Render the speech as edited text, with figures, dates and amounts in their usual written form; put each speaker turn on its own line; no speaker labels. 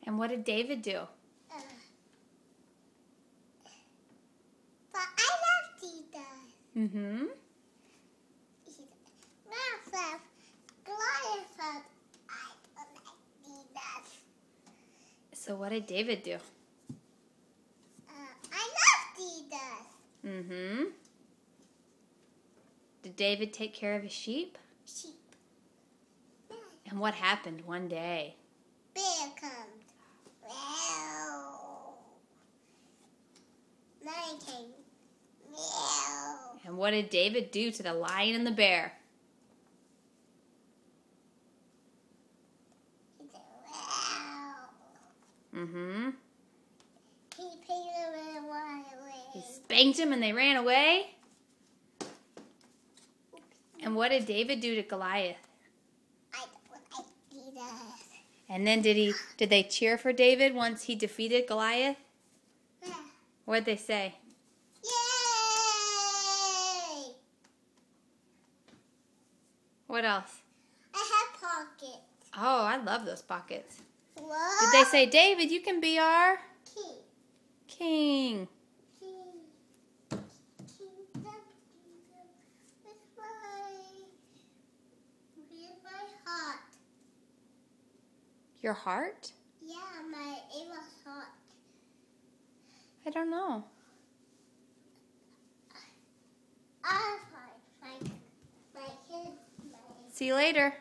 And what did David do?
But I love Jesus.
Mm-hmm. So what did David do?
I love Jesus.
Mm-hmm. Did David take care of his sheep?
Sheep.
And what happened one day?
Bear comes. Meow. Lion came. Meow.
And what did David do to the lion and the bear?
He said, meow.
Mm-hmm.
He paid them and ran away.
He spanked him and they ran away. And what did David do to Goliath?
I don't like Jesus.
And then did they cheer for David once he defeated Goliath?
Yeah.
What'd they say?
Yay!
What else?
I have pockets.
Oh, I love those pockets.
What?
Did they say, David, you can be our
King.
king?
Kingdom. With my heart.
Your heart?
Yeah, it was hot.
I don't know.
I find my kids.
See you later.